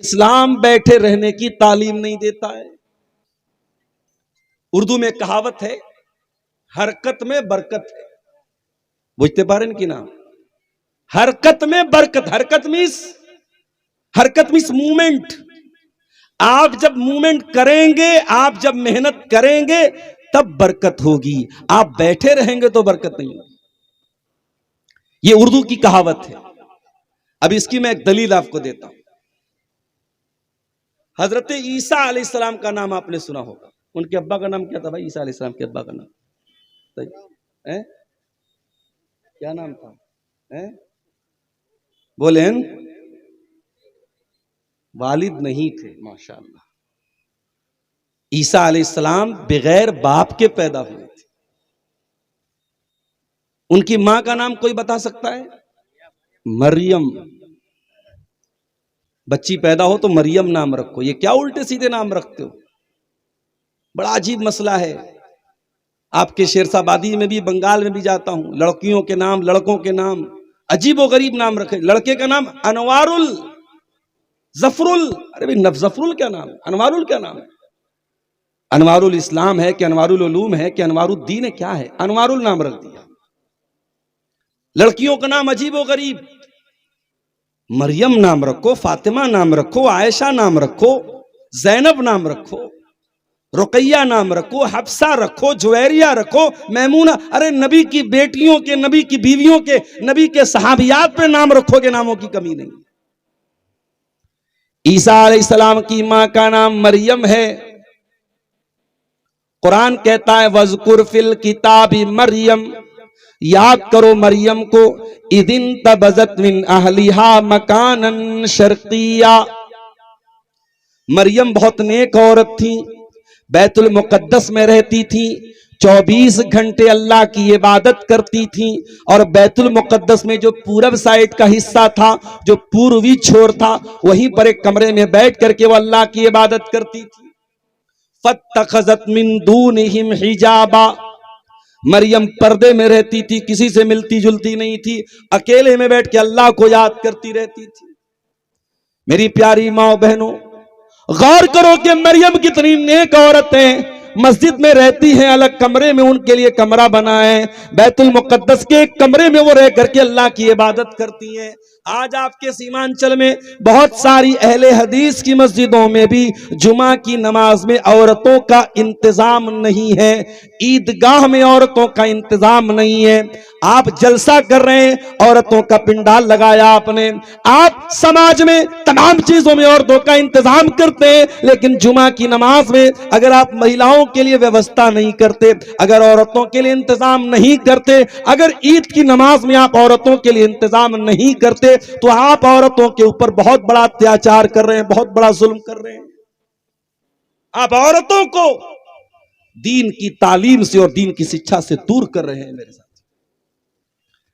इस्लाम बैठे रहने की तालीम नहीं देता है। उर्दू में कहावत है, हरकत में बरकत है। बुझते पारेन कि ना? हरकत में बरकत। हरकत मीन्स मूवमेंट। आप जब मूवमेंट करेंगे, आप जब मेहनत करेंगे तब बरकत होगी। आप बैठे रहेंगे तो बरकत नहीं होगी। ये उर्दू की कहावत है। अब इसकी मैं एक दलील आपको देता हूं। हजरत ईसा अलैहिस्सलाम का नाम आपने सुना होगा। उनके अब्बा का नाम क्या था भाई? ईसा अलैहिस्सलाम के अब्बा का नाम क्या नाम था? बोले वालिद नहीं थे। माशाअल्लाह। ईसा अलैहिस्सलाम बगैर बाप के पैदा हुए थे। उनकी मां का नाम कोई बता सकता है? मरियम। बच्ची पैदा हो तो मरियम नाम रखो। ये क्या उल्टे सीधे नाम रखते हो? बड़ा अजीब मसला है। आपके शेरशाबादी में भी, बंगाल में भी जाता हूं, लड़कियों के नाम, लड़कों के नाम अजीबो गरीब नाम रखे। लड़के का नाम अनवारुल, जफरुल। अरे भाई जफरुल क्या नाम है? अनवारुल क्या नाम है? अनवारुल इस्लाम है कि अनवारुल उलूम है कि अनवारुद्दीन है? क्या है? अनवारुल नाम रख दिया। लड़कियों का नाम अजीबो गरीब। मरियम नाम रखो, फातिमा नाम रखो, आयशा नाम रखो, जैनब नाम रखो, रुकैया नाम रखो, हफ्सा रखो, जुवैरिया रखो, मैमूना। अरे नबी की बेटियों के, नबी की बीवियों के, नबी के सहाबियात पे नाम रखोगे, नामों की कमी नहीं। ईसा अलैहिस्सलाम की मां का नाम मरियम है। कुरान कहता है वज़कुर फिल किताबी मरियम, याद करो मरियम को, इदिन तबज़त मिन अहलिहा मकानन शर्किया। मरियम बहुत नेक औरत थी, बैतुल मुकद्दस में रहती थी, 24 घंटे अल्लाह की इबादत करती थी। और बैतुल मुकद्दस में जो पूरब साइड का हिस्सा था, जो पूर्वी छोर था, वहीं पर एक कमरे में बैठ करके वो अल्लाह की इबादत करती थी। फत्तखज़त मिन दूनिहिम हिजाबा। मरियम पर्दे में रहती थी, किसी से मिलती जुलती नहीं थी, अकेले में बैठ के अल्लाह को याद करती रहती थी। मेरी प्यारी माँ बहनों, गौर करो कि मरियम कितनी नेक औरत है। मस्जिद में रहती हैं, अलग कमरे में उनके लिए कमरा बना है, बैतुल मुकद्दस के एक कमरे में वो रह करके अल्लाह की इबादत करती हैं। आज आपके सीमांचल में बहुत सारी अहले हदीस की मस्जिदों में भी जुमा की नमाज में औरतों का इंतजाम नहीं है, ईदगाह में औरतों का इंतजाम नहीं है। आप जलसा कर रहे हैं, औरतों का पिंडाल लगाया आपने। आप समाज में तमाम चीजों में औरतों का इंतजाम करते हैं, लेकिन जुमा की नमाज में अगर आप महिलाओं के लिए व्यवस्था नहीं करते, अगर औरतों के लिए इंतजाम नहीं करते, अगर ईद की नमाज में आप औरतों के लिए इंतजाम नहीं करते, तो आप औरतों के ऊपर बहुत बड़ा अत्याचार कर रहे हैं, बहुत बड़ा जुल्म कर रहे हैं। आप औरतों को दीन की तालीम से और दीन की शिक्षा से दूर कर रहे हैं। मेरे साथ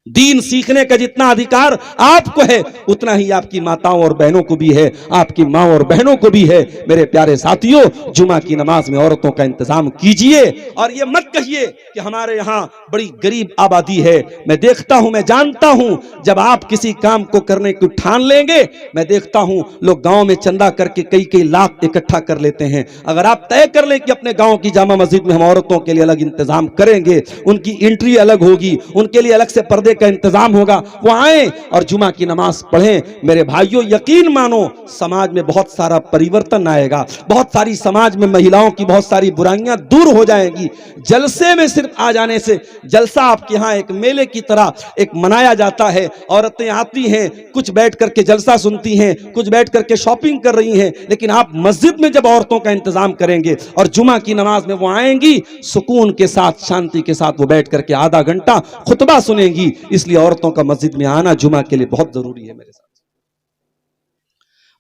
दीन सीखने का जितना अधिकार आपको है, उतना ही आपकी माताओं और बहनों को भी है, आपकी माँ और बहनों को भी है। मेरे प्यारे साथियों, जुमा की नमाज में औरतों का इंतजाम कीजिए। और ये मत कहिए कि हमारे यहाँ बड़ी गरीब आबादी है। मैं देखता हूं, मैं जानता हूं, जब आप किसी काम को करने को ठान लेंगे, मैं देखता हूं लोग गांव में चंदा करके कई कई लाख इकट्ठा कर लेते हैं। अगर आप तय कर लें कि अपने गांव की जामा मस्जिद में हम औरतों के लिए अलग इंतजाम करेंगे, उनकी एंट्री अलग होगी, उनके लिए अलग से पर्दे का इंतजाम होगा, वो आए और जुमा की नमाज पढ़ें, मेरे भाइयों यकीन मानो समाज में बहुत सारा परिवर्तन आएगा। बहुत सारी समाज में महिलाओं की बहुत सारी बुराइयां दूर हो जाएंगी। जलसे में सिर्फ आ जाने से, जलसा आपके यहाँ एक मेले की तरह एक मनाया जाता है। औरतें आती हैं, कुछ बैठ करके जलसा सुनती हैं, कुछ बैठ करके शॉपिंग कर रही हैं, लेकिन आप मस्जिद में जब औरतों का इंतजाम करेंगे और जुमा की नमाज में वो आएंगी, सुकून के साथ, शांति के साथ वो बैठ करके आधा घंटा खुतबा सुनेंगी। इसलिए औरतों का मस्जिद में आना जुमा के लिए बहुत जरूरी है। मेरे साथ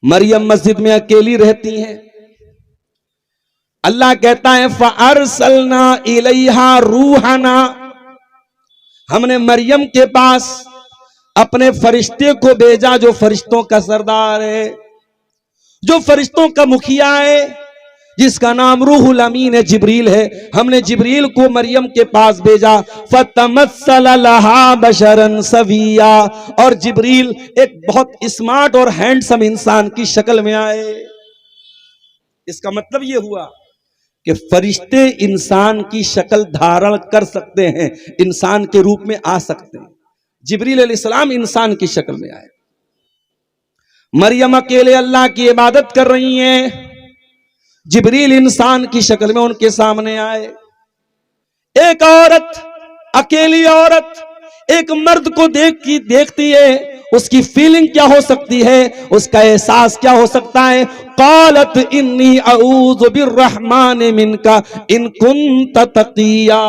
मरियम मस्जिद में अकेली रहती हैं। अल्लाह कहता है फअरसलना इलैहा रूहना, हमने मरियम के पास अपने फरिश्ते को भेजा, जो फरिश्तों का सरदार है, जो फरिश्तों का मुखिया है, जिसका नाम रूहुल अमीन है, जिब्रील है। हमने जिब्रील को मरियम के पास भेजा, फतमस्सल लहा बशरन सविया, और जिब्रील एक बहुत स्मार्ट और हैंडसम इंसान की शक्ल में आए। इसका मतलब यह हुआ कि फरिश्ते इंसान की शक्ल धारण कर सकते हैं, इंसान के रूप में आ सकते हैं। जिब्रील अलैहिस्सलाम इंसान की शक्ल में आए। मरियम अकेले अल्लाह की इबादत कर रही हैं, जिब्रील इंसान की शक्ल में उनके सामने आए। एक औरत, अकेली औरत एक मर्द को देखती है, उसकी फीलिंग क्या हो सकती है, उसका एहसास क्या हो सकता है। क़ालत इन्नी अऊज़ु बिर्रहमानि मिनका इन कुन्त तक़िया।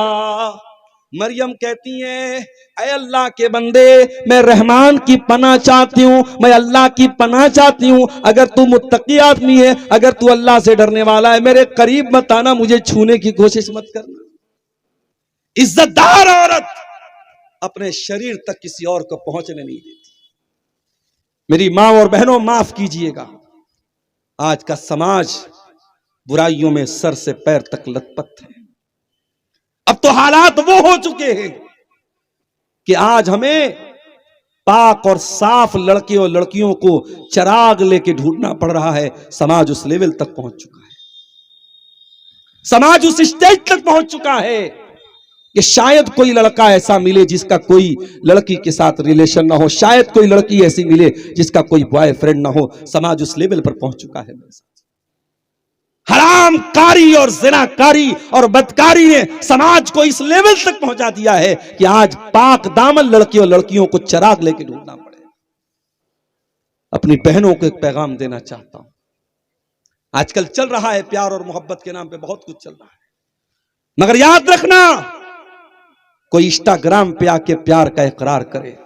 मरियम कहती हैं, ऐ अल्लाह के बंदे, मैं रहमान की पनाह चाहती हूँ, मैं अल्लाह की पनाह चाहती हूँ। अगर तू मुत्तकी आदमी है, अगर तू अल्लाह से डरने वाला है, मेरे करीब मत आना, मुझे छूने की कोशिश मत करना। इज्जतदार औरत अपने शरीर तक किसी और को पहुंचने नहीं देती। मेरी मां और बहनों, माफ कीजिएगा, आज का समाज बुराइयों में सर से पैर तक लथपथ है। अब तो हालात वो हो चुके हैं कि आज हमें पाक और साफ लड़के और लड़कियों को चिराग लेके ढूंढना पड़ रहा है। समाज उस लेवल तक पहुंच चुका है, समाज उस स्टेज तक पहुंच चुका है कि शायद कोई लड़का ऐसा मिले जिसका कोई लड़की के साथ रिलेशन ना हो, शायद कोई लड़की ऐसी मिले जिसका कोई बॉयफ्रेंड ना हो। समाज उस लेवल पर पहुंच चुका है। हरामकारी और ज़िनाकारी और बदकारी ने समाज को इस लेवल तक पहुंचा दिया है कि आज पाक दामन लड़के और लड़कियों को चिराग लेके ढूंढना पड़े। अपनी बहनों को एक पैगाम देना चाहता हूं। आजकल चल रहा है प्यार और मोहब्बत के नाम पे बहुत कुछ चल रहा है, मगर याद रखना, कोई इंस्टाग्राम पे आके प्यार का इकरार करे,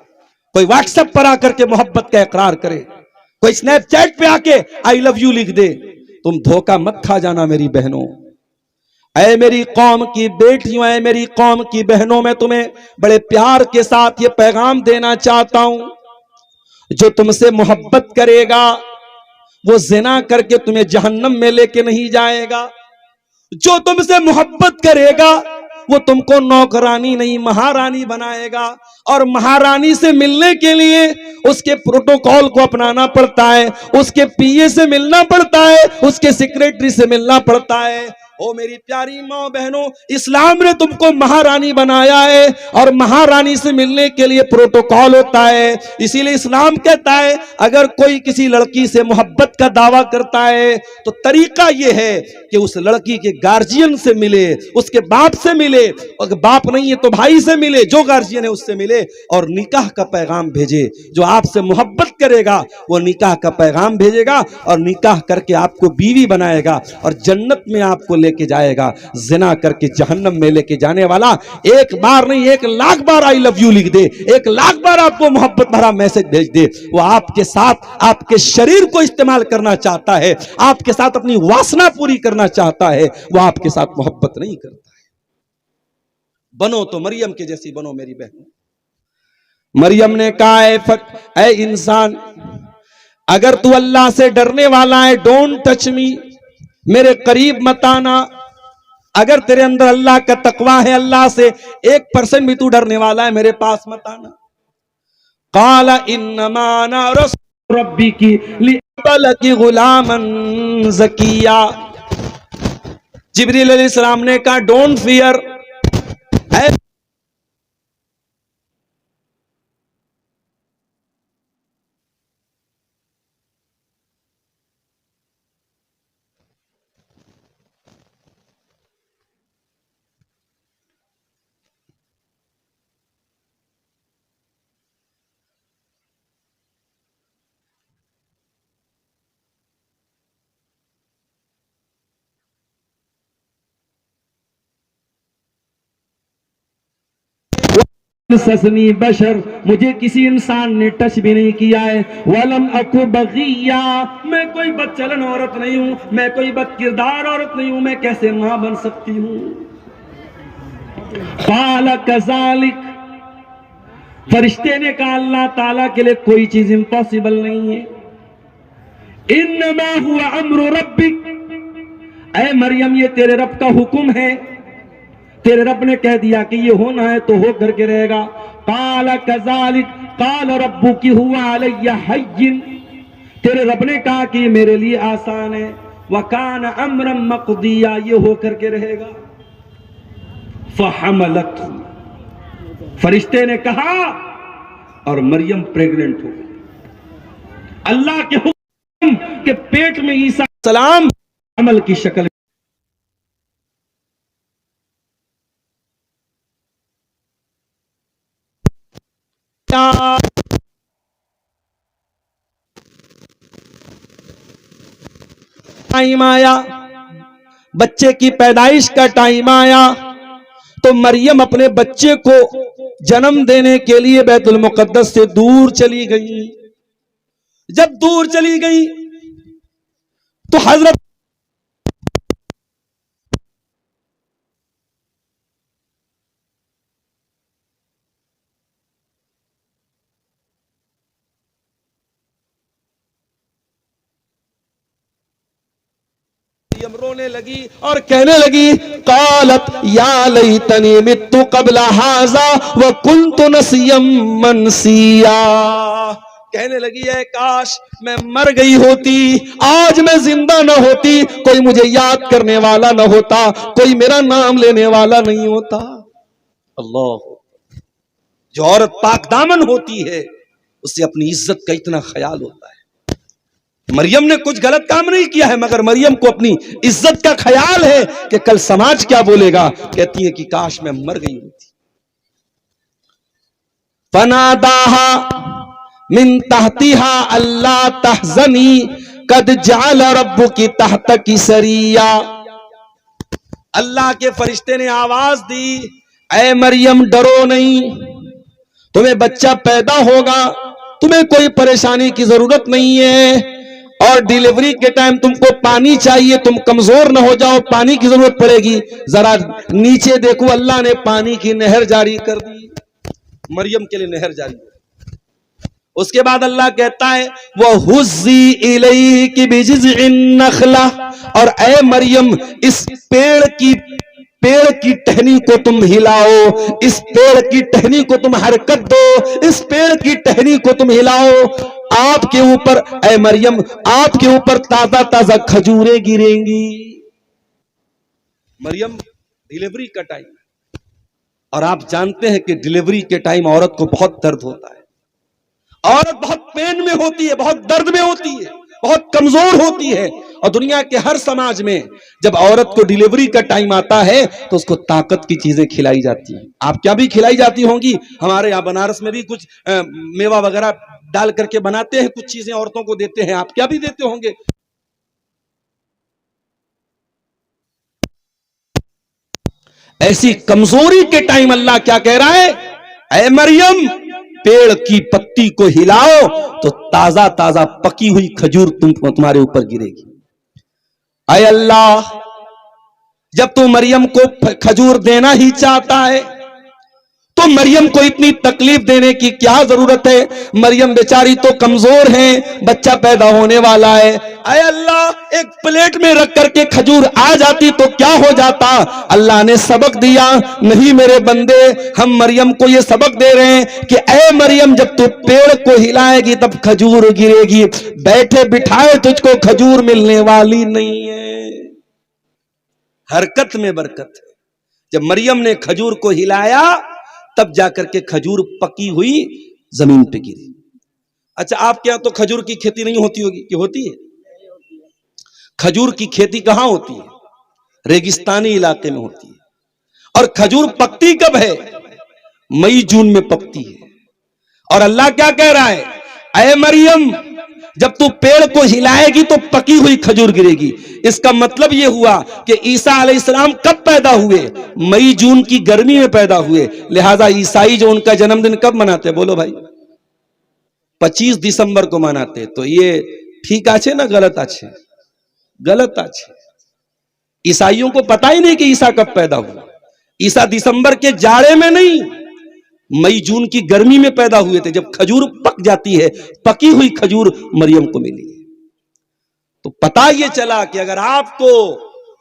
कोई व्हाट्सएप पर आकर के मोहब्बत का इकरार करे, कोई स्नैपचैट पे आके आई लव यू लिख दे, तुम धोखा मत खा जाना मेरी बहनों। ऐ मेरी कौम की बेटियों, ऐ मेरी कौम की बहनों, मैं तुम्हें बड़े प्यार के साथ ये पैगाम देना चाहता हूं, जो तुमसे मोहब्बत करेगा वो ज़िना करके तुम्हें जहन्नम में लेके नहीं जाएगा। जो तुमसे मोहब्बत करेगा वो तुमको नौकरानी नहीं महारानी बनाएगा, और महारानी से मिलने के लिए उसके प्रोटोकॉल को अपनाना पड़ता है, उसके पीए से मिलना पड़ता है, उसके सेक्रेटरी से मिलना पड़ता है। ओ मेरी प्यारी माँ बहनों, इस्लाम ने तुमको महारानी बनाया है और महारानी से मिलने के लिए प्रोटोकॉल होता है। इसीलिए इस्लाम कहता है अगर कोई किसी लड़की से मोहब्बत का दावा करता है तो तरीका यह है कि उस लड़की के गार्जियन से मिले, उसके बाप से मिले, अगर बाप नहीं है तो भाई से मिले, जो गार्जियन है उससे मिले, और निकाह का पैगाम भेजे। जो आपसे मोहब्बत करेगा वो निकाह का पैगाम भेजेगा और निकाह करके आपको बीवी बनाएगा और जन्नत में आपको लेके जाएगा। जिना करके जहन्नम में लेके जाने वाला एक बार नहीं 1,00,000 बार आई लव यू लिख दे, 1,00,000 बार आपको मोहब्बत भरा मैसेज भेज दे, वो आपके साथ आपके शरीर को इस्तेमाल करना चाहता है, आपके साथ अपनी वासना पूरी करना चाहता है, वो आपके साथ मोहब्बत नहीं करता है। बनो तो मरियम के जैसी बनो मेरी बहनों। मरियम ने कहा, ऐ इंसान, अगर तू अल्लाह से डरने वाला है, डोंट टच मी, मेरे करीब मत आना। अगर तेरे अंदर अल्लाह का तकवा है, अल्लाह से 1% भी तू डरने वाला है, मेरे पास मत आना। काला इन्नमा अना रसूल रब्बिकी लिअबलकी गुलामन ज़किया। जिब्रील अलैहिस्सलाम ने कहा, डोंट फियर, ससनी बशर, मुझे किसी इंसान ने टच भी नहीं किया है। वलम अकु बगिया, मैं कोई बदचलन औरत नहीं हूं, मैं कोई बदकिरदार औरत नहीं हूं, मैं कैसे मां बन सकती हूं। काला कज़ालिक, फरिश्ते ने कहा अल्लाह ताला के लिए कोई चीज इम्पॉसिबल नहीं है। इन्नमा हुआ अम्रु रब्बिक, ऐ मरियम ये तेरे रब का हुक्म है, तेरे रब ने कह दिया कि ये होना है तो हो करके रहेगा। काल कज़ालिक काल रब्बुकी हुवा अलैया हय्यिन, तेरे रब ने कहा कि मेरे लिए आसान है। वकान अम्रम मक़दिया, ये हो करके रहेगा। फहमलत, फरिश्ते ने कहा और मरियम प्रेग्नेंट हो गई। अल्लाह के हुक्म के पेट में ईसा सलाम अमल की शक्ल टाइम आया, बच्चे की पैदाइश का टाइम आया तो मरियम अपने बच्चे को जन्म देने के लिए बैतुल मुक़द्दस से दूर चली गई। जब दूर चली गई तो हजरत मरियम रोने लगी और कहने लगी, कालत या लैतनी मित्तु क़ब्ला हाज़ा व कुन्तु नसिय्यम मनसिया, कहने लगी है काश मैं मर गई होती, आज मैं जिंदा न होती, कोई मुझे याद करने वाला न होता, कोई मेरा नाम लेने वाला नहीं होता। अल्लाह, जो औरत पाकदामन होती है उससे अपनी इज्जत का इतना ख्याल होता है। मरियम ने कुछ गलत काम नहीं किया है, मगर मरियम को अपनी इज्जत का ख्याल है कि कल समाज क्या बोलेगा। कहती है कि काश मैं मर गई होती। फनादाहा मिन तहतिहा अल्लाह तहज़नी कद जअल रब्बुकी तहतकी सरिया, अल्लाह के फरिश्ते ने आवाज दी, ऐ मरियम डरो नहीं, तुम्हें बच्चा पैदा होगा, तुम्हें कोई परेशानी की जरूरत नहीं है। और डिलीवरी के टाइम तुमको पानी चाहिए, तुम कमजोर न हो जाओ, पानी की जरूरत पड़ेगी। जरा नीचे देखो, अल्लाह ने पानी की नहर जारी कर दी, मरियम के लिए नहर जारी। उसके बाद अल्लाह कहता है वह हुज़्ज़ी इलैकी बिजिज़्इन नख़ला, और ऐ मरियम इस पेड़ की टहनी को तुम हिलाओ, इस पेड़ की टहनी को तुम हरकत दो, इस पेड़ की टहनी को तुम हिलाओ। आपके ऊपर ऐ मरियम, आपके ऊपर ताजा ताजा खजूरें गिरेंगी। मरियम डिलीवरी का टाइम है और आप जानते हैं कि डिलीवरी के टाइम औरत को बहुत दर्द होता है, औरत बहुत पेन में होती है, बहुत दर्द में होती है, बहुत कमजोर होती है। और दुनिया के हर समाज में जब औरत को डिलीवरी का टाइम आता है तो उसको ताकत की चीजें खिलाई जाती हैं। आप क्या भी खिलाई जाती होंगी, हमारे यहाँ बनारस में भी कुछ मेवा वगैरह डाल करके बनाते हैं, कुछ चीजें औरतों को देते हैं, आप क्या भी देते होंगे। ऐसी कमजोरी के टाइम अल्लाह क्या कह रहा है, ऐ मरियम पेड़ की पत्ती को हिलाओ तो ताजा ताजा पकी हुई खजूर तुम्हारे ऊपर गिरेगी। ऐ अल्लाह, जब तू मरियम को खजूर देना ही चाहता है तो मरियम को इतनी तकलीफ देने की क्या जरूरत है। मरियम बेचारी तो कमजोर है, बच्चा पैदा होने वाला है। ऐ अल्लाह, एक प्लेट में रख करके खजूर आ जाती तो क्या हो जाता। अल्लाह ने सबक दिया, नहीं मेरे बंदे, हम मरियम को ये सबक दे रहे हैं कि ऐ मरियम जब तू पेड़ को हिलाएगी तब खजूर गिरेगी, बैठे बिठाए तुझको खजूर मिलने वाली नहीं है। हरकत में बरकत है। जब मरियम ने खजूर को हिलाया तब जाकर के खजूर पकी हुई जमीन पे गिरी। अच्छा, आपके यहां तो खजूर की खेती नहीं होती होगी कि होती है? खजूर की खेती कहां होती है? रेगिस्तानी इलाके में होती है। और खजूर पकती कब है? मई जून में पकती है। और अल्लाह क्या कह रहा है, ऐ मरियम जब तू पेड़ को हिलाएगी तो पकी हुई खजूर गिरेगी। इसका मतलब यह हुआ कि ईसा अलैहिस्सलाम कब पैदा हुए? मई जून की गर्मी में पैदा हुए। लिहाजा ईसाई जो उनका जन्मदिन कब मनाते, बोलो भाई? 25 दिसंबर को मनाते। तो ये ठीक आछे ना गलत आछे? गलत आछे। ईसाइयों को पता ही नहीं कि ईसा कब पैदा हुआ। ईसा दिसंबर के जाड़े में नहीं, मई जून की गर्मी में पैदा हुए थे, जब खजूर पक जाती है। पकी हुई खजूर मरियम को मिली। तो पता यह चला कि अगर आपको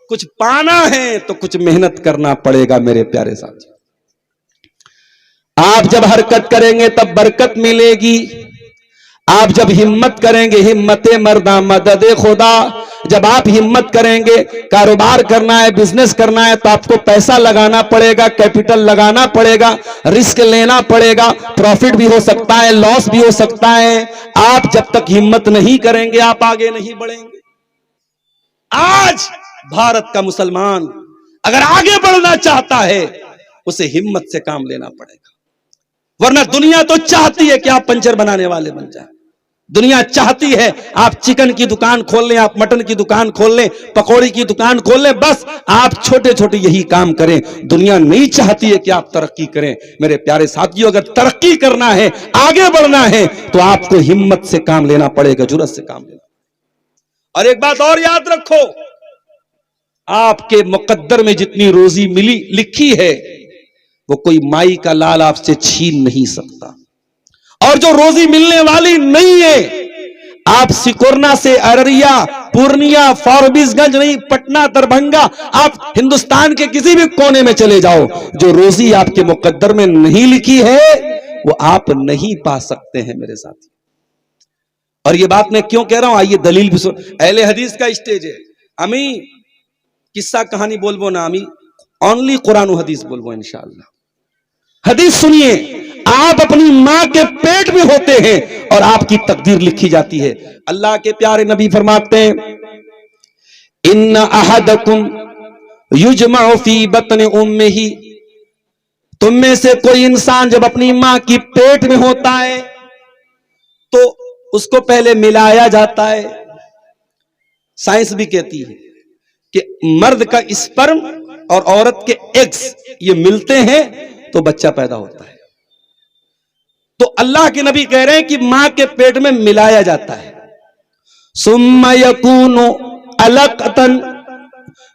कुछ पाना है तो कुछ मेहनत करना पड़ेगा मेरे प्यारे साथी। आप जब हरकत करेंगे तब बरकत मिलेगी। आप जब हिम्मत करेंगे, हिम्मते मर्दा मददे खुदा, जब आप हिम्मत करेंगे, कारोबार करना है, बिजनेस करना है, तो आपको पैसा लगाना पड़ेगा, कैपिटल लगाना पड़ेगा, रिस्क लेना पड़ेगा। प्रॉफिट भी हो सकता है, लॉस भी हो सकता है। आप जब तक हिम्मत नहीं करेंगे आप आगे नहीं बढ़ेंगे। आज भारत का मुसलमान अगर आगे बढ़ना चाहता है उसे हिम्मत से काम लेना पड़ेगा, वरना दुनिया तो चाहती है कि आप पंचर बनाने वाले बन जाए। दुनिया चाहती है आप चिकन की दुकान खोल लें, आप मटन की दुकान खोल लें, पकौड़ी की दुकान खोल लें, बस आप छोटे छोटे यही काम करें। दुनिया नहीं चाहती है कि आप तरक्की करें। मेरे प्यारे साथियों, अगर तरक्की करना है, आगे बढ़ना है, तो आपको हिम्मत से काम लेना पड़ेगा, जुर्रत से काम लेना। और एक बात और याद रखो, आपके मुकद्दर में जितनी रोजी मिली लिखी है वो कोई माई का लाल आपसे छीन नहीं सकता। और जो रोजी मिलने वाली नहीं है, आप सिकोरना से अररिया, पूर्णिया, फॉरबिसगंज नहीं, पटना, दरभंगा, आप हिंदुस्तान के किसी भी कोने में चले जाओ, जो रोजी आपके मुकद्दर में नहीं लिखी है वो आप नहीं पा सकते हैं मेरे साथी। और ये बात मैं क्यों कह रहा हूं, आइए दलील भी सुन। अहले हदीस का स्टेज है, अमी किस्सा कहानी बोलबो ना, अमी ओनली कुरान हदीस बोलबो इंशाअल्लाह। हदीस सुनिए, आप अपनी मां के पेट में होते हैं और आपकी तकदीर लिखी जाती है। अल्लाह के प्यारे नबी फरमाते हैं, इन्ना अहदकुम युजमअ फी बत्नि उम्मिही, तुम में से कोई इंसान जब अपनी मां की पेट में होता है तो उसको पहले मिलाया जाता है। साइंस भी कहती है कि मर्द का स्पर्म और औरत के एग्स ये मिलते हैं तो बच्चा पैदा होता है। तो अल्लाह के नबी कह रहे हैं कि मां के पेट में मिलाया जाता है। सुम्मा यकूनु अलकतन,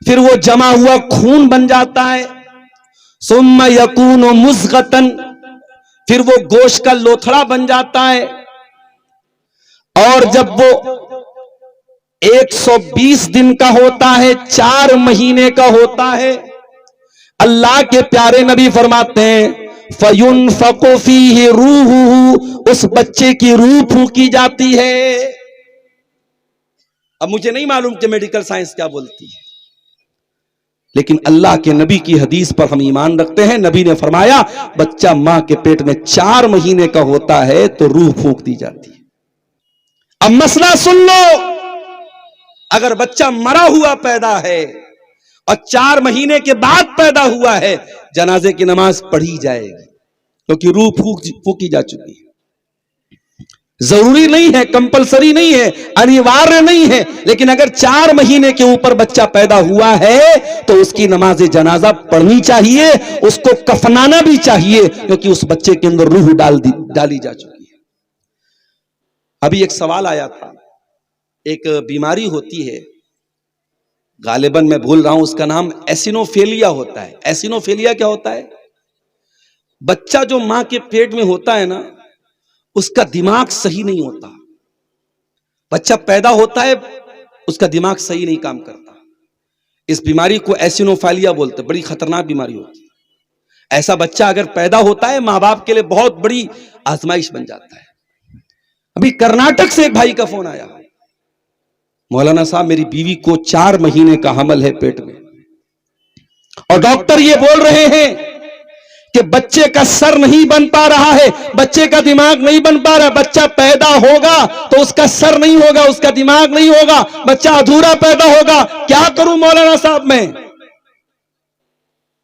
फिर वो जमा हुआ खून बन जाता है। सुम्मा यकूनु मुज़गतन, फिर वो गोश्त का लोथड़ा बन जाता है। और जब वो 120 दिन का होता है, 4 महीने का होता है, अल्लाह के प्यारे नबी फरमाते हैं फयुनफक़ु फ़ीहि रूहुहु, उस बच्चे की रूह फूंकी जाती है। अब मुझे नहीं मालूम कि मेडिकल साइंस क्या बोलती है, लेकिन अल्लाह के नबी की हदीस पर हम ईमान रखते हैं। नबी ने फरमाया बच्चा मां के पेट में 4 महीने का होता है तो रूह फूंक दी जाती है। अब मसला सुन लो, अगर बच्चा मरा हुआ पैदा है और 4 महीने के बाद पैदा हुआ है, जनाजे की नमाज पढ़ी जाएगी क्योंकि रूह फूकी जा चुकी है। जरूरी नहीं है, कंपलसरी नहीं है, अनिवार्य नहीं है, लेकिन अगर 4 महीने के ऊपर बच्चा पैदा हुआ है तो उसकी नमाज जनाजा पढ़नी चाहिए, उसको कफनाना भी चाहिए, क्योंकि उस बच्चे के अंदर रूह डाली जा चुकी है। अभी एक सवाल आया था, एक बीमारी होती है, गालिबन मैं भूल रहा हूं, उसका नाम एसिनोफेलिया होता है। एसिनोफेलिया क्या होता है? बच्चा जो मां के पेट में होता है ना, उसका दिमाग सही नहीं होता। बच्चा पैदा होता है, उसका दिमाग सही नहीं काम करता। इस बीमारी को एसिनोफेलिया बोलते, बड़ी खतरनाक बीमारी होती है। ऐसा बच्चा अगर पैदा होता है, मां बाप के लिए बहुत बड़ी आजमाइश बन जाता है। अभी कर्नाटक से एक भाई का फोन आया, मौलाना साहब मेरी बीवी को 4 महीने का हमल है पेट में, और डॉक्टर ये बोल रहे हैं कि बच्चे का सर नहीं बन पा रहा है, बच्चे का दिमाग नहीं बन पा रहा। बच्चा पैदा होगा तो उसका सर नहीं होगा, उसका दिमाग नहीं होगा, बच्चा अधूरा पैदा होगा। क्या करूं मौलाना साहब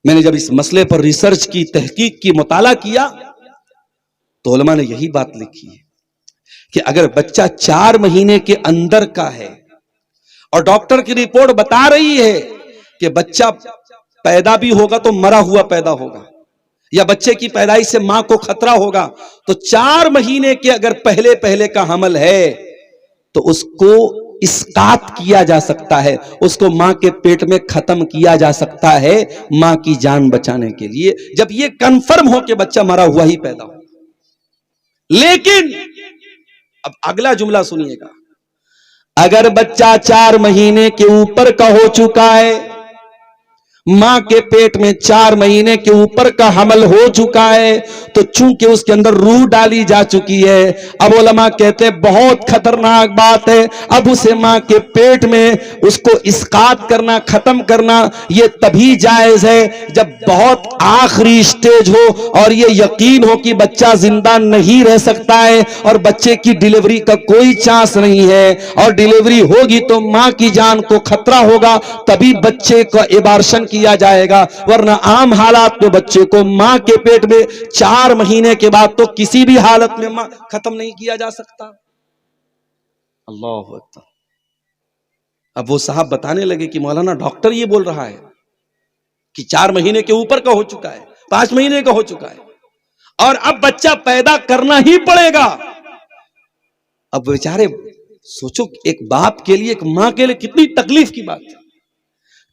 मैंने जब इस मसले पर रिसर्च की, तहकीक की, मुताला किया, तो उलमा ने यही बात लिखी है कि अगर बच्चा 4 महीने के अंदर का है और डॉक्टर की रिपोर्ट बता रही है कि बच्चा पैदा भी होगा तो मरा हुआ पैदा होगा, या बच्चे की पैदाइश से मां को खतरा होगा, तो 4 महीने के अगर पहले का हमल है तो उसको इस्कात किया जा सकता है, उसको मां के पेट में खत्म किया जा सकता है मां की जान बचाने के लिए, जब ये कंफर्म हो कि बच्चा मरा हुआ ही पैदा हो। लेकिन अब अगला जुमला सुनिएगा, अगर बच्चा 4 महीने के ऊपर का हो चुका है मां के पेट में 4 महीने के ऊपर का हमल हो चुका है, तो चूंकि उसके अंदर रूह डाली जा चुकी है, अब उलमा कहते हैं बहुत खतरनाक बात है। अब उसे मां के पेट में उसको इस्कात करना, खत्म करना, ये तभी जायज है जब बहुत आखिरी स्टेज हो और ये यकीन हो कि बच्चा जिंदा नहीं रह सकता है और बच्चे की डिलीवरी का कोई चांस नहीं है, और डिलीवरी होगी तो मां की जान को खतरा होगा, तभी बच्चे का एबार्शन किया जाएगा। वरना आम हालात में बच्चे को मां के पेट में 4 महीने के बाद तो किसी भी हालत में मां खत्म नहीं किया जा सकता। अल्लाह अकबर। अब वो साहब बताने लगे कि मौलाना डॉक्टर ये बोल रहा है कि 4 महीने के ऊपर का हो चुका है, 5 महीने का हो चुका है और अब बच्चा पैदा करना ही पड़ेगा। अब बेचारे सोचो, एक बाप के लिए, एक मां के लिए कितनी तकलीफ की बात है।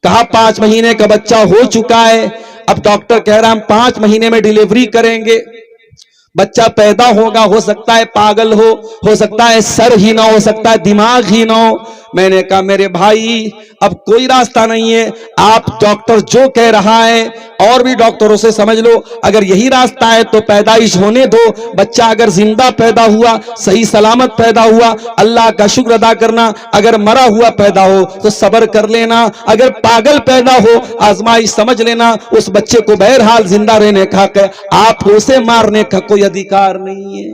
कहा 5 महीने का बच्चा हो चुका है, अब डॉक्टर कह रहा है हम 5 महीने में डिलीवरी करेंगे, बच्चा पैदा होगा, हो सकता है पागल हो सकता है सर ही ना हो सकता है दिमाग ही ना हो। मैंने कहा मेरे भाई अब कोई रास्ता नहीं है, आप डॉक्टर जो कह रहा है और भी डॉक्टरों से समझ लो, अगर यही रास्ता है तो पैदाइश होने दो। बच्चा अगर जिंदा पैदा हुआ, सही सलामत पैदा हुआ, अल्लाह का शुक्र अदा करना, अगर मरा हुआ पैदा हो तो सब्र कर लेना, अगर पागल पैदा हो आजमाइश समझ लेना, उस बच्चे को बहरहाल जिंदा रहने का हक है, आपको उसे मारने का कोई अधिकार नहीं है।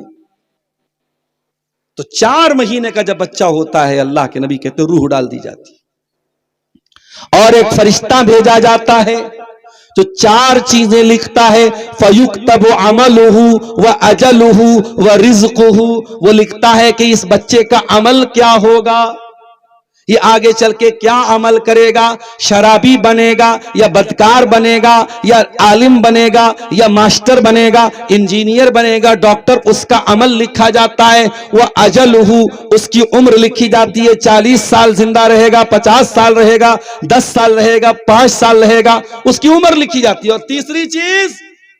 तो 4 महीने का जब बच्चा होता है, अल्लाह के नबी कहते रूह डाल दी जाती और एक फरिश्ता भेजा जाता है जो 4 चीजें लिखता है। फयुक्तबु अमलुहु व अजलुहु व रिज़्क़ुहु, वो लिखता है कि इस बच्चे का अमल क्या होगा, ये आगे चल के क्या अमल करेगा, शराबी बनेगा या बदकार बनेगा या आलिम बनेगा या मास्टर बनेगा, इंजीनियर बनेगा, डॉक्टर, उसका अमल लिखा जाता है। वह अजलहू, उसकी उम्र लिखी जाती है, 40 साल जिंदा रहेगा, 50 साल रहेगा, 10 साल रहेगा, 5 साल रहेगा, उसकी उम्र लिखी जाती है। और तीसरी चीज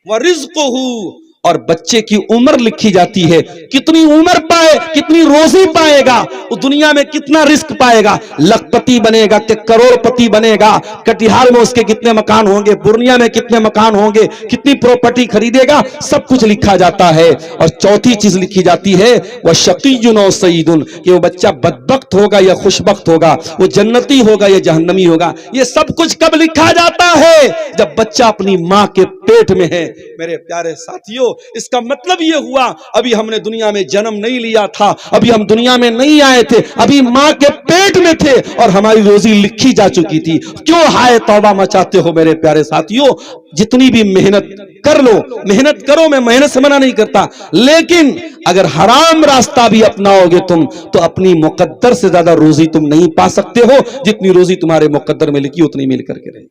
वह रिज़्क़ुहू, और बच्चे की उम्र लिखी जाती है, कितनी उम्र पाए, कितनी रोजी पाएगा, उस दुनिया में कितना रिस्क पाएगा, लखपति बनेगा कि करोड़पति बनेगा, कटिहार में उसके कितने मकान होंगे, पूर्णिया में कितने मकान होंगे, कितनी प्रॉपर्टी खरीदेगा, सब कुछ लिखा जाता है। और चौथी चीज लिखी जाती है वह शकीयुन और सईदुन, कि वो बच्चा बदबख्त होगा या खुशबख्त होगा, वो जन्नती होगा या जहन्नमी होगा। ये सब कुछ कब लिखा जाता है, जब बच्चा अपनी मां के पेट में है। मेरे प्यारे साथियों, इसका मतलब यह हुआ अभी हमने दुनिया में जन्म नहीं लिया था, अभी हम दुनिया में नहीं आए थे, अभी मां के पेट में थे और हमारी रोजी लिखी जा चुकी थी। क्यों हाय तौबा मचाते हो मेरे प्यारे साथियों। जितनी भी मेहनत कर लो, मेहनत करो, मैं मेहनत से मना नहीं करता, लेकिन अगर हराम रास्ता भी अपनाओगे तुम तो अपनी मुकद्दर से ज्यादा रोजी तुम नहीं पा सकते हो। जितनी रोजी तुम्हारे मुकद्दर में लिखी उतनी मिल करके रहेगी।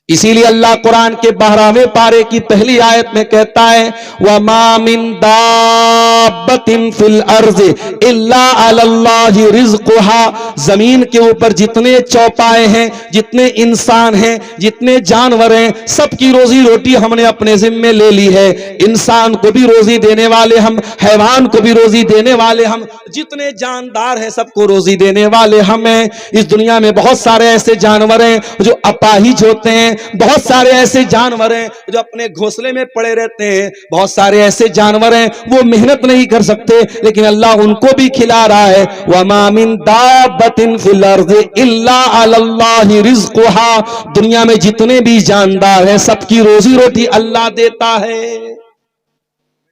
इसीलिए अल्लाह कुरान के 12वें पारे की पहली आयत में कहता है वमा मिन दाब्बतिन फिल अर्ज़ इल्ला अलल्लाहि रिज़्क़ुहा, जमीन के ऊपर जितने चौपाए हैं, जितने इंसान हैं, जितने जानवर हैं, सबकी रोजी रोटी हमने अपने जिम्मे ले ली है। इंसान को भी रोजी देने वाले हम, हैवान को भी रोजी देने वाले हम, जितने जानदार हैं सबको रोजी देने वाले हम हैं। इस दुनिया में बहुत सारे ऐसे जानवर हैं जो अपाहिज होते हैं, बहुत सारे ऐसे जानवर हैं जो अपने घोंसले में पड़े रहते हैं, बहुत सारे ऐसे जानवर हैं वो मेहनत नहीं कर सकते, लेकिन अल्लाह उनको भी खिला रहा है। वमा मिन दाब्बतिन फिल अर्ज़ि इल्ला अलल्लाहि रिज़्क़ुहा, दुनिया में जितने भी जानदार हैं सबकी रोजी रोटी अल्लाह देता है।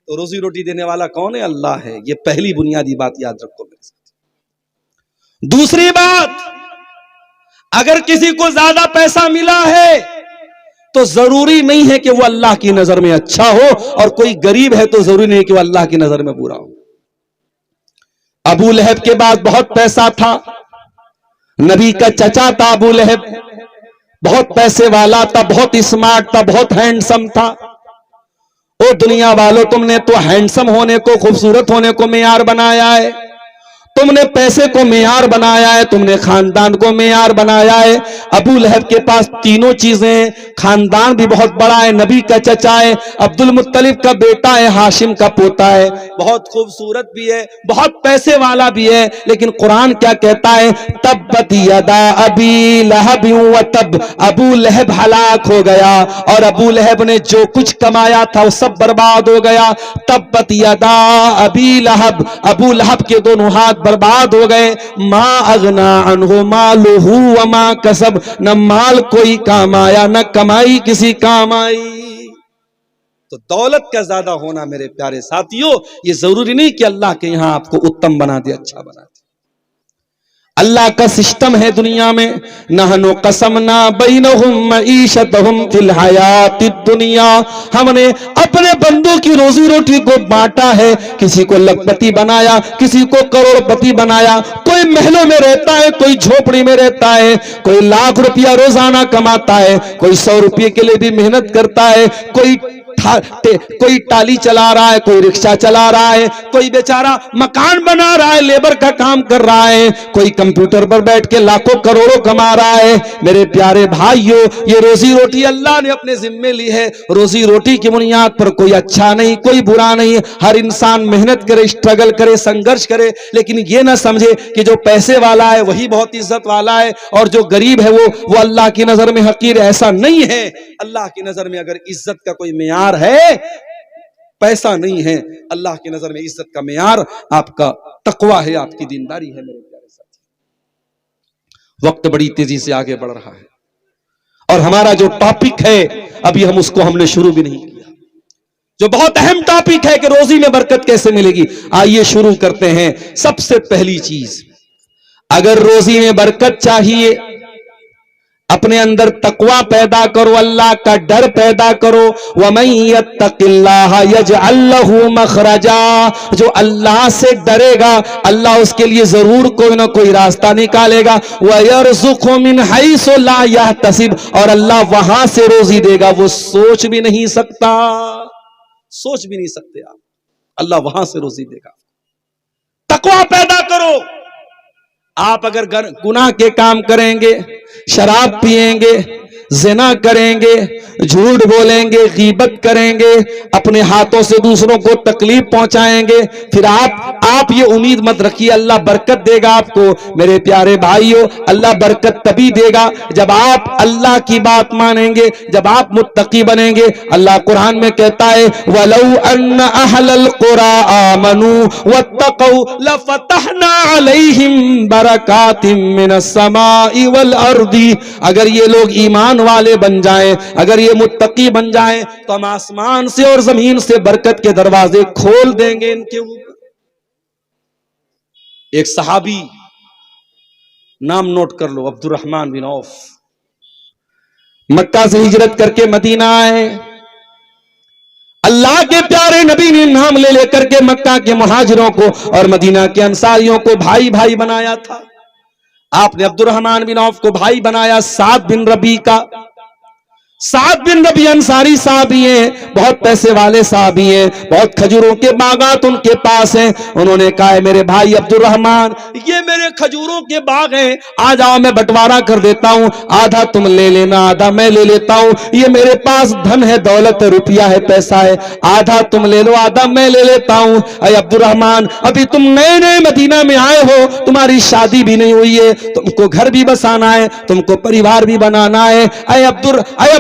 तो रोजी रोटी देने वाला कौन है? अल्लाह है। ये पहली बुनियादी बात याद रखो मेरे साथ। दूसरी बात, अगर किसी को ज्यादा पैसा मिला है तो जरूरी नहीं है कि वो अल्लाह की नजर में अच्छा हो, और कोई गरीब है तो जरूरी नहीं कि वो अल्लाह की नजर में बुरा हो। अबू लहब के बाद बहुत पैसा था, नबी का चचा था अबू लहब, बहुत पैसे वाला था, बहुत स्मार्ट था, बहुत हैंडसम था। ओ दुनिया वालों, तुमने तो हैंडसम होने को, खूबसूरत होने को मेयार बनाया है, तुमने पैसे को मेयार बनाया है, तुमने खानदान को मेयार बनाया है। अबू लहब के पास तीनों चीजें हैं, खानदान भी बहुत बड़ा है, नबी का चचा है, अब्दुल मुत्तलिब का बेटा है, हाशिम का पोता है, बहुत खूबसूरत भी है, बहुत पैसे वाला भी है। लेकिन कुरान क्या कहता है, तब्बत यदा अबी लहब व तब, अबू लहब हलाक हो गया और अबू लहब ने जो कुछ कमाया था वो सब बर्बाद हो गया। तब्बत यदा अबी लहब, अबू लहब के दोनों हाथ बर्बाद हो गए। मा अगना अनहु मालुहु व मा कसब, न माल कोई काम आया न कमाई किसी काम आई। तो दौलत का ज्यादा होना मेरे प्यारे साथियों, ये जरूरी नहीं कि अल्लाह के यहां आपको उत्तम बना दे, अच्छा बना दे। अल्लाह का सिस्टम है दुनिया में, नहनु कसमना बैनहुम मईशतहुम फिल हयातिद दुनिया, हमने अपने बंदों की रोजी रोटी को बांटा है। किसी को लखपति बनाया, किसी को करोड़पति बनाया, कोई महलों में रहता है, कोई झोपड़ी में रहता है, कोई लाख रुपया रोजाना कमाता है, कोई 100 रुपये के लिए भी मेहनत करता है, कोई टाली चला रहा है, कोई रिक्शा चला रहा है, कोई बेचारा मकान बना रहा है, लेबर का काम कर रहा है, कोई कंप्यूटर पर बैठ के लाखों करोड़ों कमा रहा है। मेरे प्यारे भाइयों, ये रोजी रोटी अल्लाह ने अपने जिम्मे ली है। रोजी रोटी की बुनियाद पर कोई अच्छा नहीं, कोई बुरा नहीं, हर इंसान मेहनत करे, स्ट्रगल करे, संघर्ष करे, लेकिन ये ना समझे कि जो पैसे वाला है वही बहुत इज्जत वाला है और जो गरीब है वो अल्लाह की नजर में हकीर है। ऐसा नहीं है। अल्लाह की नजर में अगर इज्जत का कोई मेयार है, पैसा नहीं है। अल्लाह की नजर में इज्जत का मेयार आपका तकवा है, आपकी दीनदारी है। मेरे प्यारे साथी, वक्त बड़ी तेजी से आगे बढ़ रहा है और हमारा जो टॉपिक है अभी हमने शुरू भी नहीं किया, जो बहुत अहम टॉपिक है कि रोजी में बरकत कैसे मिलेगी। आइए शुरू करते हैं। सबसे पहली चीज, अगर रोजी में बरकत चाहिए, अपने अंदर तकवा पैदा करो, अल्लाह का डर पैदा करो। वमन यत्तकिल्लाह यजअल लहू मखरजा, जो अल्लाह से डरेगा अल्लाह उसके लिए जरूर कोई ना कोई रास्ता निकालेगा। वयरज़ुक़हु मिन हैसु ला यहतसिब, और अल्लाह वहां से रोजी देगा वो सोच भी नहीं सकता, सोच भी नहीं सकते आप, अल्लाह वहां से रोजी देगा। तकवा पैदा करो। आप अगर गुनाह के काम करेंगे, शराब पिएंगे, ज़िना करेंगे, झूठ बोलेंगे, गीबत करेंगे, अपने हाथों से दूसरों को तकलीफ पहुंचाएंगे, फिर आप ये उम्मीद मत रखिए अल्लाह बरकत देगा आपको। मेरे प्यारे भाइयों, अल्लाह बरकत तभी देगा जब आप अल्लाह की बात मानेंगे, जब आप मुत्तकी बनेंगे। अल्लाह कुरान में कहता है, वलौ अन्न अहलल कुरा आमनू वत्तकौ लफतहना अलैहिम बरकातिम मिनस समाई वल अर्दी, अगर ये लोग ईमान वाले बन जाएं, अगर ये मुत्तकी बन जाएं, तो हम आसमान से और जमीन से बरकत के दरवाजे खोल देंगे इनके ऊपर। एक सहाबी, नाम नोट कर लो, अब्दुर्रहमान बिन औफ, मक्का से हिजरत करके मदीना आए। अल्लाह के प्यारे नबी ने नाम ले लेकर के मक्का के मुहाजिरों को और मदीना के अंसारियों को भाई भाई बनाया था। आपने अब्दुर्रहमान बिन औफ को भाई बनाया साद बिन रबी का। साद बिन रबी अंसारी साहबी हैं, बहुत पैसे वाले साहबी हैं, बहुत खजूरों के बागात उनके पास हैं। उन्होंने कहा है, मेरे भाई अब्दुर्रहमान, ये मेरे खजूरों के बाग हैं, आ जाओ मैं बंटवारा कर देता हूं, आधा तुम ले लेना, आधा मैं ले लेता हूं। ये मेरे पास धन है, दौलत है, रुपया है, पैसा है, आधा तुम ले लो, आधा मैं ले लेता हूं। अरे अब्दुर्रहमान, अभी तुम नए नए मदीना में आए हो, तुम्हारी शादी भी नहीं हुई है, तुमको घर भी बसाना है, तुमको परिवार भी बनाना है।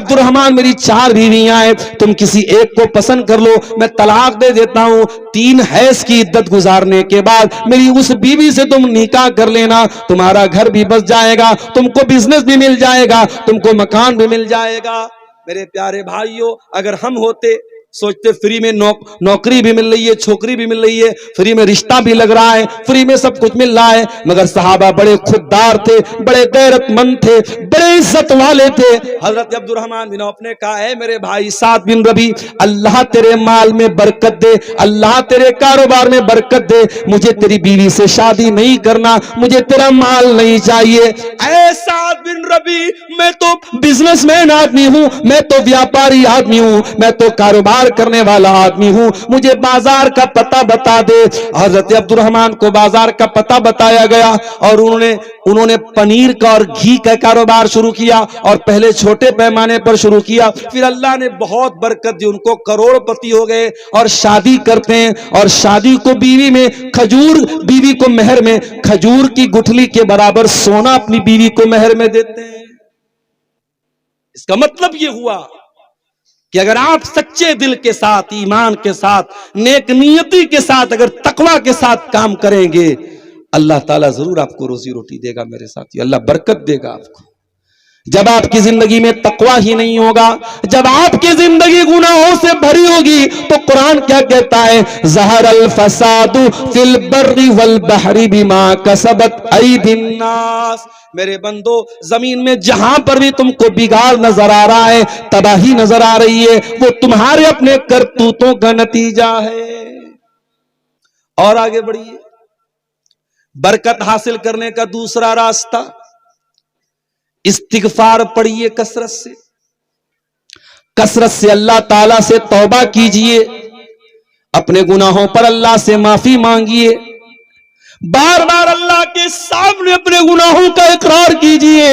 अब्दुर्रहमान, मेरी 4 बीवियां हैं, तुम किसी एक को पसंद कर लो, मैं तलाक दे देता हूं। 3 हैज की इद्दत गुजारने के बाद मेरी उस बीवी से तुम निकाह कर लेना, तुम्हारा घर भी बस जाएगा, तुमको बिजनेस भी मिल जाएगा, तुमको मकान भी मिल जाएगा। मेरे प्यारे भाइयों, अगर हम होते, सोचते फ्री में नौकरी भी मिल रही है, छोकरी भी मिल रही है, फ्री में रिश्ता भी लग रहा है, फ्री में सब कुछ मिल रहा है, मगर सहाबा बड़े खुददार थे, बड़े गैरतमंद थे, बड़े इज्जत वाले थे। हजरत अब्दुर्रहमान बिन औफ ने कहा है मेरे भाई साद बिन रबी, अल्लाह तेरे माल में बरकत दे, अल्लाह तेरे कारोबार में बरकत दे, मुझे तेरी बीवी से शादी नहीं करना, मुझे तेरा माल नहीं चाहिए। ऐ साद बिन रबी, मैं तो बिजनेसमैन आदमी हूं, मैं तो व्यापारी आदमी हूं, मैं तो कारोबार करने वाला आदमी हूं, मुझे बाजार का पता बता दे। हजरत अब्दुर्रहमान को बाजार का पता बताया गया और उन्होंने पनीर का और घी का कारोबार शुरू किया और पहले छोटे पैमाने पर शुरू किया, फिर अल्लाह ने बहुत बरकत दी, उनको करोड़पति हो गए और शादी करते हैं और शादी को बीवी में खजूर, बीवी को मेहर में खजूर की गुठली के बराबर सोना अपनी बीवी को मेहर में देते हैं। इसका मतलब यह हुआ कि अगर आप सच्चे दिल के साथ, ईमान के साथ, नेक नियति के साथ, अगर तकवा के साथ काम करेंगे, अल्लाह ताला जरूर आपको रोजी रोटी देगा मेरे साथी, अल्लाह बरकत देगा आपको। जब आपकी जिंदगी में तकवा ही नहीं होगा, जब आपकी जिंदगी गुनाहों से भरी होगी, तो कुरान क्या कहता है, ज़हरल फसादु फिल बर्रि वल बहरी बिमा कसबत ऐदिन नास। मेरे बंदो, जमीन में जहां पर भी तुमको बिगाड़ नजर आ रहा है, तबाही नजर आ रही है, वो तुम्हारे अपने करतूतों का नतीजा है। और आगे बढ़िए, बरकत हासिल करने का दूसरा रास्ता, इस्तिगफार पढ़िए कसरत से अल्लाह ताला से तौबा कीजिए, अपने गुनाहों पर अल्लाह से माफी मांगिए, बार बार अल्लाह के सामने अपने गुनाहों का इकरार कीजिए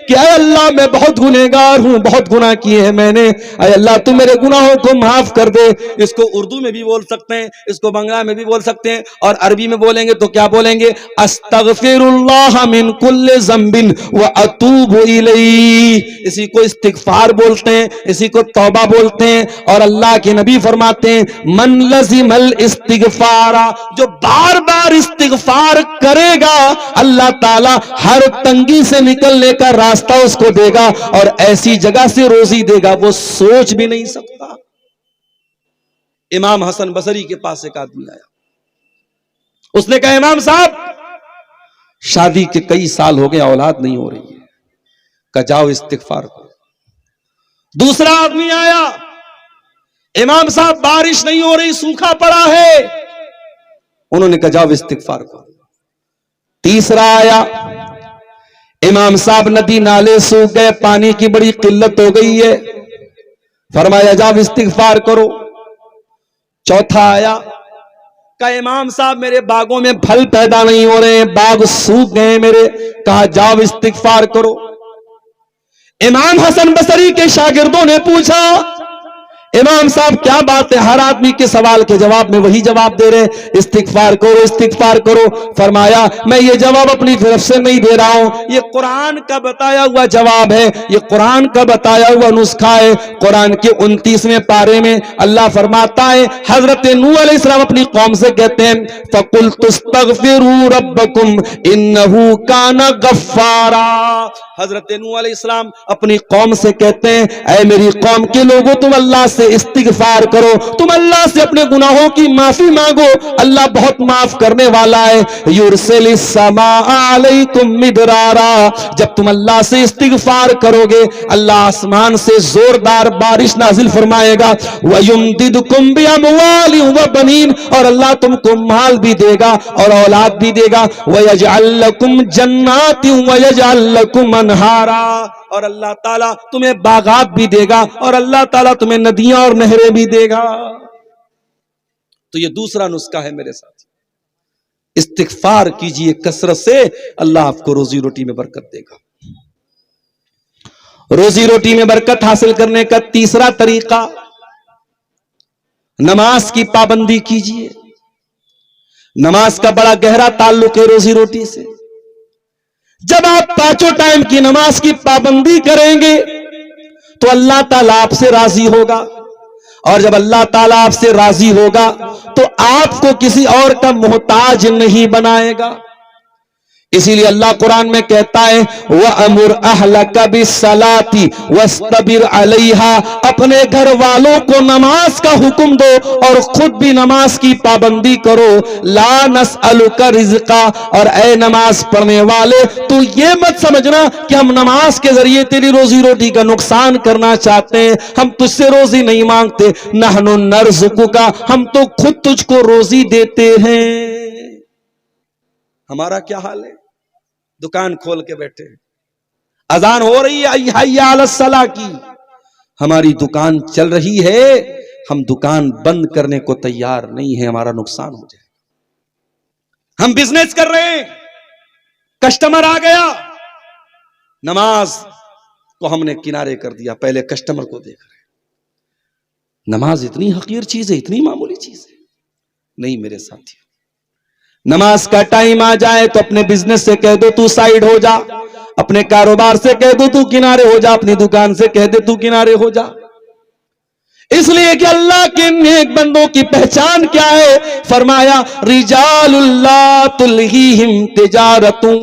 कि अय अल्लाह मैं बहुत गुनहगार हूं, बहुत गुनाह किए हैं मैंने, अय अल्लाह तू मेरे गुनाहों को माफ कर दे। इसको उर्दू में भी बोल सकते हैं, इसको बंगला में भी बोल सकते हैं, और अरबी में बोलेंगे तो क्या बोलेंगे, अस्तगफिरुल्लाह मिन कुल्लि ज़ंबिन व अतूबु इलैहि। इसी को इस्तिगफार बोलते हैं, इसी को तौबा बोलते हैं। और अल्लाह के नबी फरमाते हैं, मन लज़िमल इस्तिगफारा, जो बार बार इस्तिगफार करेगा, अल्लाह ताला हर तंगी से निकलने का रास्ता उसको देगा और ऐसी जगह से रोजी देगा वो सोच भी नहीं सकता। इमाम हसन बसरी के पास एक आदमी आया, उसने कहा इमाम साहब शादी के कई साल हो गए, औलाद नहीं हो रही है, कहा जाओ इस्तिगफार करो। दूसरा आदमी आया, इमाम साहब बारिश नहीं हो रही, सूखा पड़ा है, उन्होंने कहा जाओ इस्तिगफार करो। तीसरा आया, इमाम साहब नदी नाले सूख गए, पानी की बड़ी किल्लत हो गई है, फरमाया जाओ इस्तिगफार करो। चौथा आया, कहा इमाम साहब मेरे बागों में फल पैदा नहीं हो रहे हैं, बाग सूख गए मेरे, कहा जाओ इस्तिगफार करो। इमाम हसन बसरी के शागिर्दों ने पूछा, इमाम साहब क्या बात है, हर आदमी के सवाल के जवाब में वही जवाब दे रहे, इस्तिगफार करो इस्तिगफार करो। फरमाया मैं ये जवाब अपनी तरफ से नहीं दे रहा हूं, ये कुरान का बताया हुआ जवाब है, ये कुरान का बताया हुआ नुस्खा है। कुरान के 29वें पारे में अल्लाह फरमाता है, हजरत नूह अलैहिस्सलाम अपनी कौम से कहते हैं, फकुल तुस्तगफिरू रब्बकुम इन्नहु काना गफ्फारा। हजरत नूह अलैहिस्सलाम अपनी कौम से कहते हैं, ऐ मेरी कौम के लोगों, तुम अल्लाह से इस्तिगफार करो, तुम अल्लाह से अपने गुनाहों की माफी मांगो, अल्लाह बहुत माफ करने वाला है। युरसिलिस समा अलैकुम मिदरारा, जब तुम अल्लाह से इस्तिगफार करोगे, अल्लाह आसमान से जोरदार बारिश नाजिल फरमाएगा। वयुमदिदकुम बिअमवालि व बनीन, और अल्लाह तुमको माल भी देगा और औलाद भी देगा। वयजअल लकुम जन्नाति वयजअल लकुम अनहारा, और अल्लाह ताला तुम्हें बागात भी देगा और अल्लाह ताला तुम्हें नदियां और नहरें भी देगा। तो ये दूसरा नुस्खा है मेरे साथ, इस्तिगफार कीजिए कसरत से, अल्लाह आपको रोजी रोटी में बरकत देगा। रोजी रोटी में बरकत हासिल करने का तीसरा तरीका, नमाज की पाबंदी कीजिए। नमाज का बड़ा गहरा ताल्लुक है रोजी रोटी से। जब आप पांचों टाइम की नमाज की पाबंदी करेंगे तो अल्लाह ताला आपसे राजी होगा, और जब अल्लाह ताला आपसे राजी होगा तो आपको किसी और का मोहताज नहीं बनाएगा। इसीलिए अल्लाह कुरान में कहता है व अमुर अहलका बिस्सलाती वस्तबिर अलैहा, अपने घर वालों को नमाज का हुक्म दो और खुद भी नमाज की पाबंदी करो। ला नसअलुका रिज़्का, और ए नमाज पढ़ने वाले तू ये मत समझना कि हम नमाज के जरिए तेरी रोजी रोटी का नुकसान करना चाहते हैं, हम तुझसे रोजी नहीं मांगते। नहनु नरज़ुकुका, हम तो खुद तुझको रोजी देते हैं। हमारा क्या हाल है? दुकान खोल के बैठे, अजान हो रही है हय्या अलस सलाह की, हमारी दुकान चल रही है, हम दुकान बंद करने को तैयार नहीं है, हमारा नुकसान हो जाए। हम बिजनेस कर रहे हैं, कस्टमर आ गया, नमाज को हमने किनारे कर दिया, पहले कस्टमर को देख रहे। नमाज इतनी हकीर चीज है, इतनी मामूली चीज है? नहीं मेरे साथियों, नमाज का टाइम आ जाए तो अपने बिजनेस से कह दो तू साइड हो जा, अपने कारोबार से कह दो तू किनारे हो जा, अपनी दुकान से कह दे तू किनारे हो जा। इसलिए कि अल्लाह के नेक बंदों की पहचान क्या है? फरमाया रिजालुल्लाह तुल्हीहिम तिजारतुन